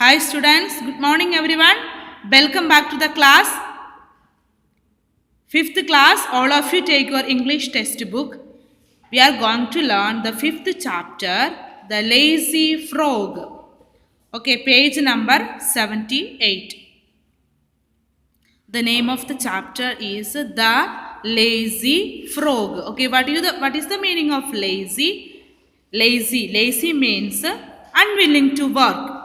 Hi students, good morning everyone. Welcome back to the class. Fifth class, all of you take your English textbook. We are going to learn the fifth chapter, The Lazy Frog. Okay, page number 78. The name of the chapter is The Lazy Frog. Okay, what is the meaning of lazy? Lazy means unwilling to work.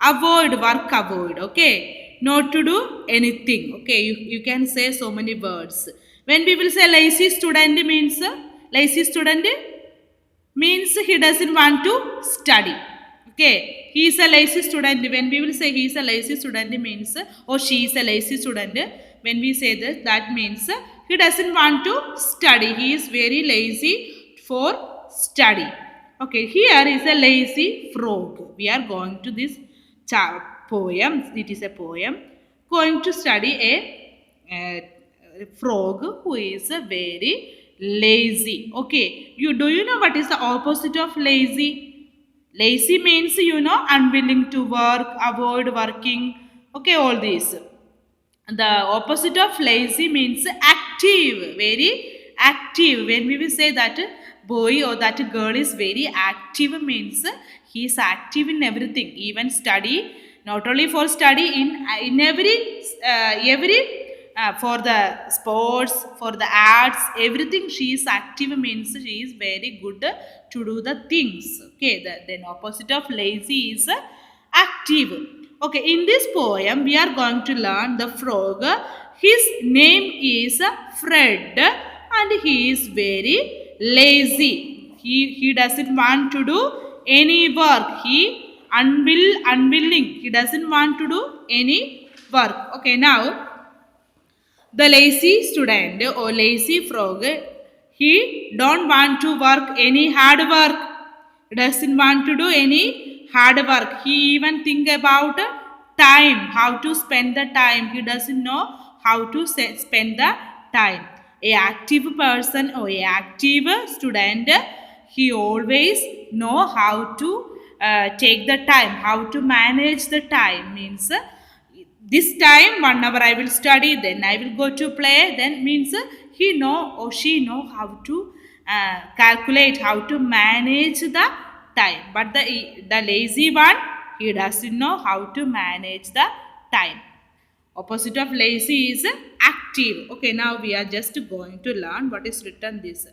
Avoid work, avoid. Okay, not to do anything. Okay, you can say so many words. When people say lazy student means he doesn't want to study. Okay, he is a lazy student. When we will say he is a lazy student means or she is a lazy student. When we say this, that means he doesn't want to study. He is very lazy for study. Okay, here is a lazy frog. We are going to this poem. It is a poem. Going to study a frog who is very lazy. Okay, you know what is the opposite of lazy? Lazy means unwilling to work, avoid working. Okay, all these. The opposite of lazy means active, very active. When we will say that boy or that girl is very active means he is active in everything, even study. Not only for study, in every for the sports, for the arts, everything she is active means she is very good to do the things. Okay, then opposite of lazy is active. Okay, in this poem we are going to learn the frog. His name is Fred and he is very lazy. He doesn't want to do any work. He unwilling. He doesn't want to do any work. Okay, now the lazy student or lazy frog, he don't want to work any hard work. Doesn't want to do any hard work. He even think about time, how to spend the time. He doesn't know how to spend the time. A active person or a active student, he always know how to take the time, how to manage the time. Means this time 1 hour I will study, then I will go to play, then means he know or she know how to calculate, how to manage the time. But the lazy one, he doesn't know how to manage the time. Opposite of lazy is active. Okay, now we are just going to learn what is written this.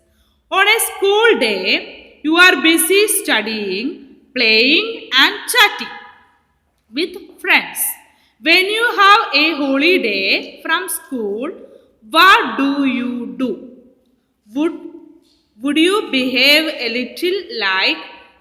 On a school day you are busy studying, playing and chatting with friends. When you have a holiday from school, what do you do? Would, would you behave a little like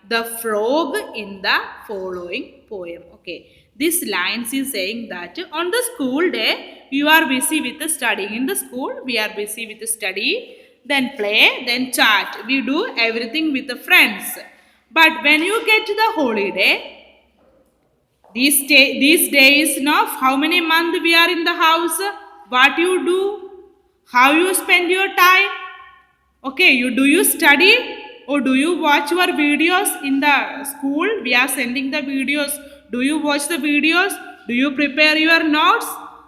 the frog in the following poem? Okay, this lines is saying that on the school day, you are busy with studying. In the school, we are busy with study, then play, then chat. We do everything with the friends. But when you get to the holiday, these days, now how many months we are in the house, what you do, how you spend your time. Okay, you study or do you watch your videos in the school? We are sending the videos. Do you watch the videos? Do you prepare your notes?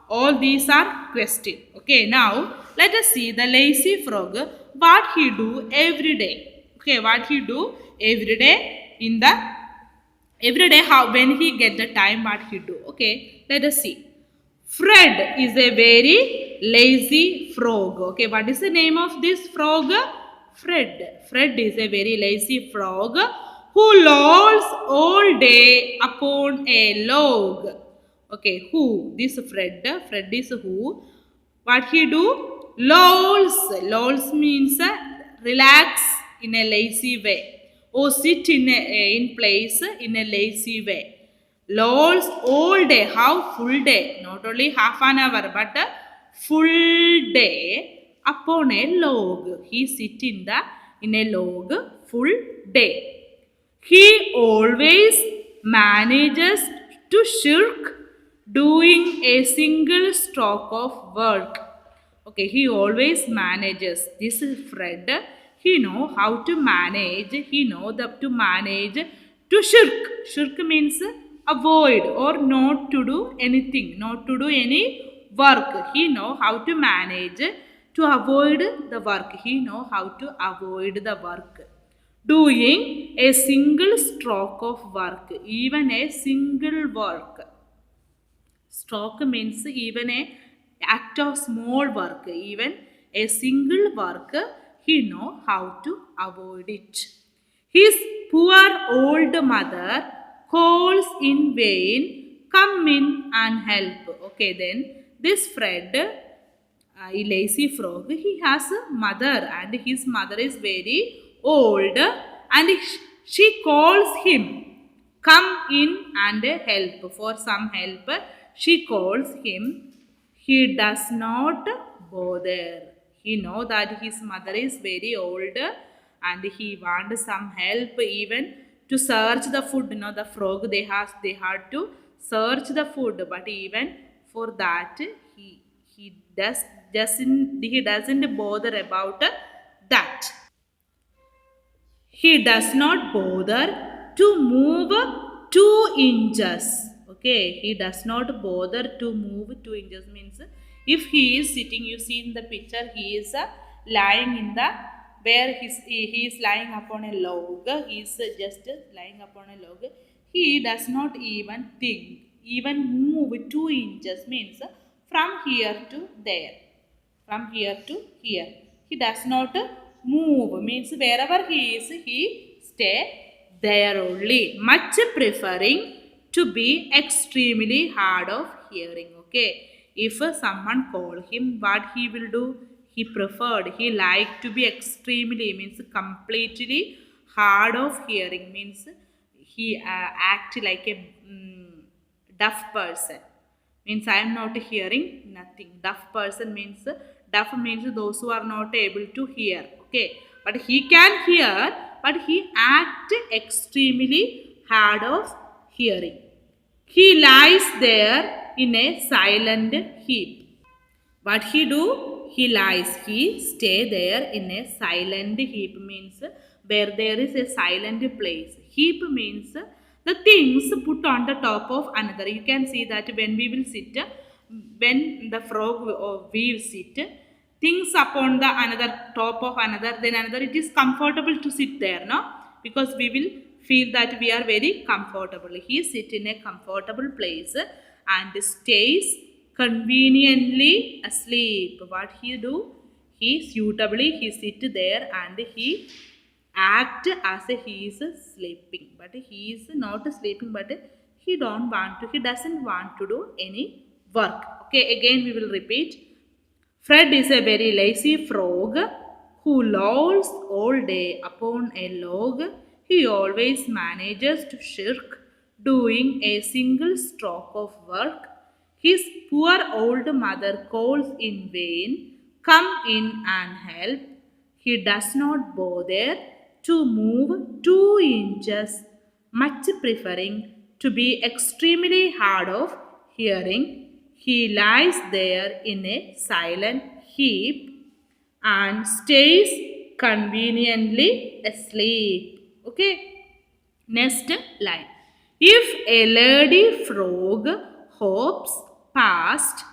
All these are questions. Okay, now let us see the lazy frog, what he do every day. Okay, what he do every day in the every day, how when he get the time, what he do. Okay, let us see. Fred is a very lazy frog. Okay, what is the name of this frog? Fred is a very lazy frog who lolls all day upon a log. Okay, who? This Fred is who? What he do? Lolls means relax in a lazy way or sit in place in a lazy way. Lolls all day. How? Full day. Not only half an hour but a full day upon a log. He sit in a log full day. He always manages to shirk doing a single stroke of work. Okay, he always manages. This is Fred. He know how to manage. He know that to manage to shirk. Shirk means avoid or not to do anything, not to do any work. He know how to manage to avoid the work. He know how to avoid the work. Doing a single stroke of work, even a single work. Stroke means even a act of small work, even a single work, he know how to avoid it. His poor old mother calls in vain, come in and help. Okay, then this Fred, a lazy frog, he has a mother and his mother is very old and she calls him, come in and help, for some help. She calls him. He does not bother. He know that his mother is very old and he wants some help even to search the food. You know, the frog, they had to search the food, but even for that he doesn't bother about that. He does not bother to move 2 inches. Okay, he does not bother to move 2 inches means if he is sitting, you see in the picture, he is lying in the where he is lying upon a log. He is just lying upon a log. He does not even think, even move 2 inches means from here to there, from here to here. He does not move means wherever he is, he stay there only. Much preferring to be extremely hard of hearing. Okay, if someone call him, what he will do? He preferred, he liked to be extremely means completely hard of hearing means he act like a deaf person, means I am not hearing nothing. Deaf person means, deaf means those who are not able to hear. Okay, but he can hear, but he act extremely hard of hearing. He lies there in a silent heap. What he do? He lies, he stay there in a silent heap means where there is a silent place. Heap means the things put on the top of another. You can see that when we will sit, when the frog or we sit, things upon the another top of another, then another, it is comfortable to sit there, no? Because we will feel that we are very comfortable. He sit in a comfortable place and stays conveniently asleep. What he do? He suitably he sit there and he act as if he is sleeping, but he is not sleeping, but he doesn't want to do any work. Okay, again we will repeat. Fred is a very lazy frog who lolls all day upon a log. He always manages to shirk doing a single stroke of work. His poor old mother calls in vain, come in and help. He does not bother to move 2 inches, much preferring to be extremely hard of hearing. He lies there in a silent heap and stays conveniently asleep. Okay, next line. If a lady frog hops past,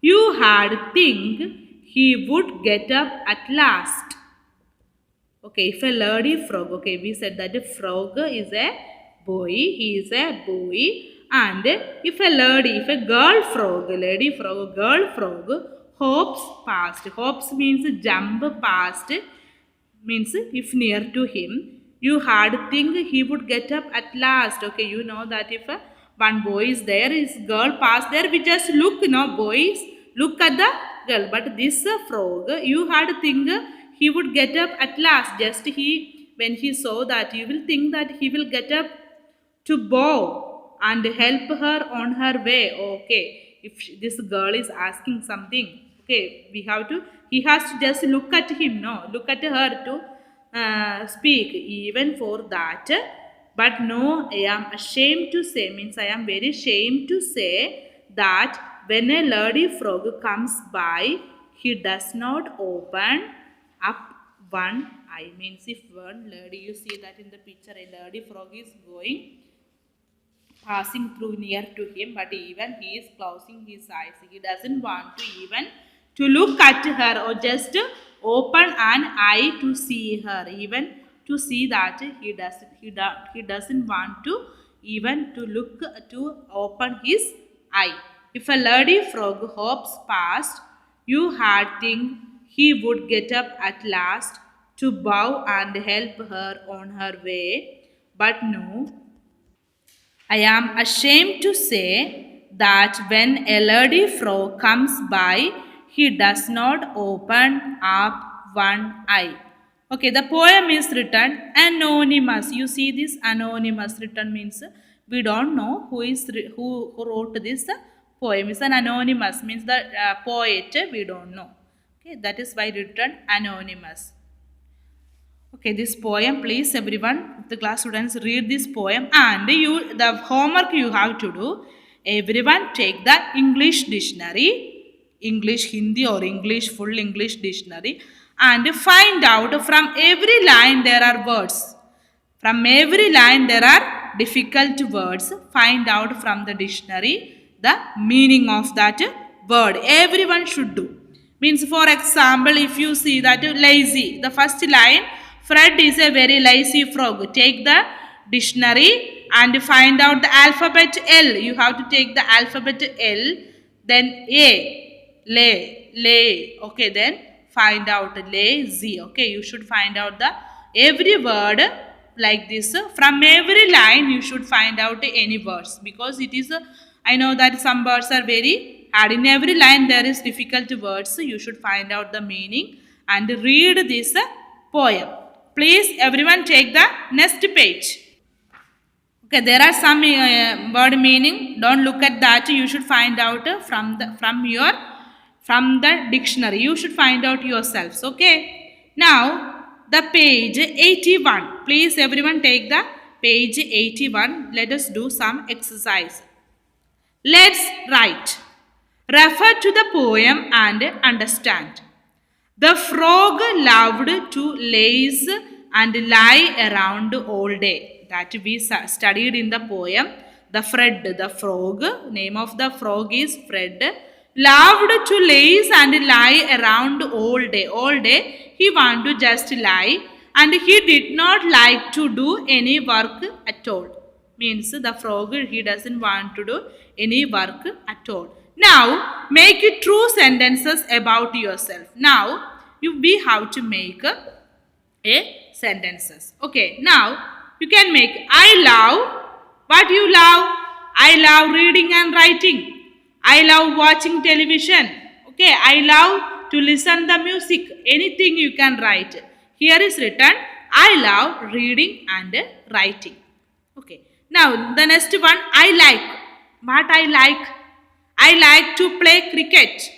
you had think he would get up at last. Okay, if a lady frog, okay, we said that a frog is a boy, he is a boy, and if a lady, if a girl frog, lady frog, girl frog hops past, hops means jump past, means if near to him, you had think he would get up at last. Okay, you know that if one boy is there, is girl past there, we just look, boys look at the girl, but this frog, you had think he would get up at last. Just when he saw that, you will think that he will get up to bow and help her on her way. Okay, if this girl is asking something, okay, he has to just look at him, no, look at her to speak even for that. But no, I am ashamed to say, means I am very ashamed to say that when a lady frog comes by, he does not open up one eye. Means if one lady, you see that in the picture, a lady frog is going passing through near to him, but even he is closing his eyes. He doesn't want to even to look at her or just open an eye to see her, even to see that he doesn't want to even to look to open his eye. If a lady frog hops past, you had think he would get up at last to bow and help her on her way, but no. I am ashamed to say that when a lady frog comes by, he does not open up one eye. Okay, the poem is written anonymous. You see this anonymous written means we don't know who wrote this poem. It's an anonymous means the poet we don't know. Okay, that is why written anonymous. Okay, this poem, please everyone, the class students read this poem, and the homework you have to do, everyone take the English dictionary, English Hindi or English full English dictionary, and find out from every line there are words. From every line there are difficult words. Find out from the dictionary the meaning of that word. Everyone should do. Means for example, if you see that lazy, the first line, Fred is a very lazy frog. Take the dictionary and find out the alphabet L. You have to take the alphabet L, then A, lay. Okay, then find out lazy. Okay, you should find out the every word like this. From every line you should find out any words, because it is I know that some words are very hard. In every line there is difficult words. You should find out the meaning and read this poem. Please everyone take the next page. Okay, there are some word meaning. Don't look at that. You should find out from the dictionary. You should find out yourselves. Okay. Now the page 81. Please everyone take the page 81. Let us do some exercise. Let's write. Refer to the poem and understand. The frog loved to laze and lie around all day. That we studied in the poem. The frog, name of the frog is Fred, loved to laze and lie around all day. All day he wanted to just lie, and he did not like to do any work at all. Means the frog, he doesn't want to do any work at all. Now make it true sentences about yourself. Now we have to make a sentences. Okay, now you can make I love. What you love? I love reading and writing. I love watching television. Okay, I love to listen the music. Anything you can write. Here is written I love reading and writing. Okay. Now the next one, I like. What I like? I like to play cricket.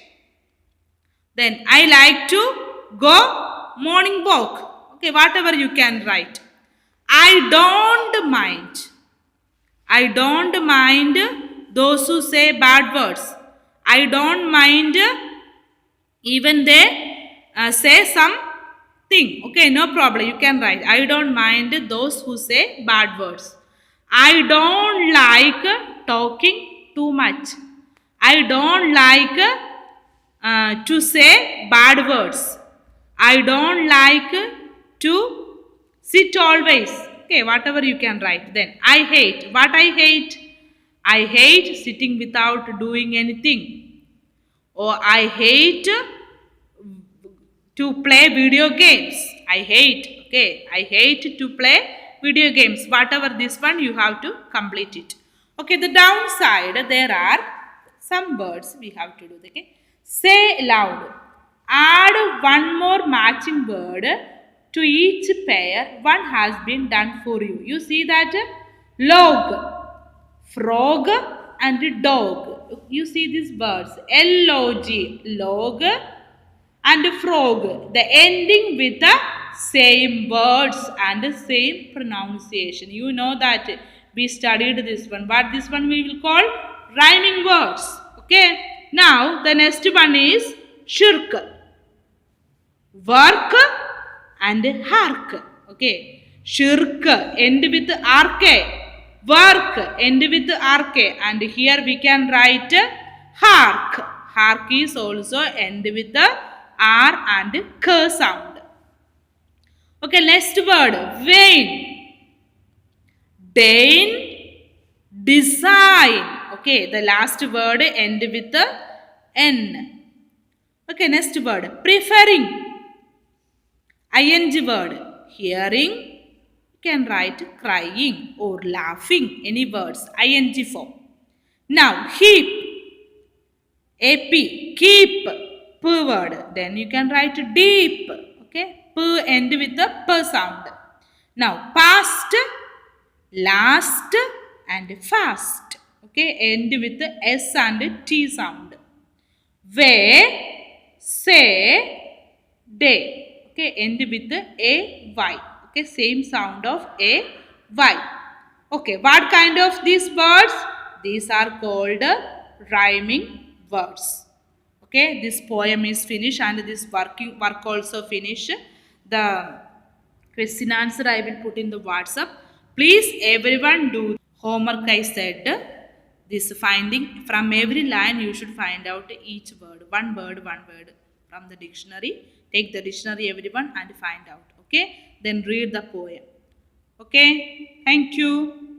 Then I like to go morning walk. Okay, whatever you can write. I don't mind. I don't mind those who say bad words. I don't mind even they say something. Okay, no problem. You can write. I don't mind those who say bad words. I don't like talking too much. I don't like to say bad words. I don't like to sit always. Okay, whatever you can write. Then I hate. What I hate? I hate sitting without doing anything. Or I hate to play video games. I hate. Okay, I hate to play video games. Whatever this one, you have to complete it. Okay, the downside, there are some words we have to do. Okay, say loud. Add one more matching word to each pair. One has been done for you. You see that? Log, frog and dog. You see these words. L-O-G, log and frog. The ending with the same words and the same pronunciation. You know that we studied this one. But this one we will call rhyming words. Okay. Now the next one is shirk. Work and hark. Okay. Shirk. End with RK. Work end with RK, and here we can write hark. Hark is also end with the R and K sound. Okay, next word, vain. Deign, design. Okay, the last word end with the N. Okay, next word, preferring. ING word, hearing. You can write crying or laughing, any words, ING form. Now, heap, AP, keep, P word. Then you can write deep. Okay, P end with the P sound. Now, past, last, and fast. Okay, end with the S and T sound. Way, say, day. Okay, end with the A, Y. Okay, same sound of A, Y. Okay, what kind of these words? These are called rhyming words. Okay, this poem is finished and this work also finished. The question answer I will put in the WhatsApp. Please everyone do homework. I said this finding from every line you should find out each word, one word from the dictionary. Take the dictionary everyone and find out. Okay, then read the poem. Okay, thank you.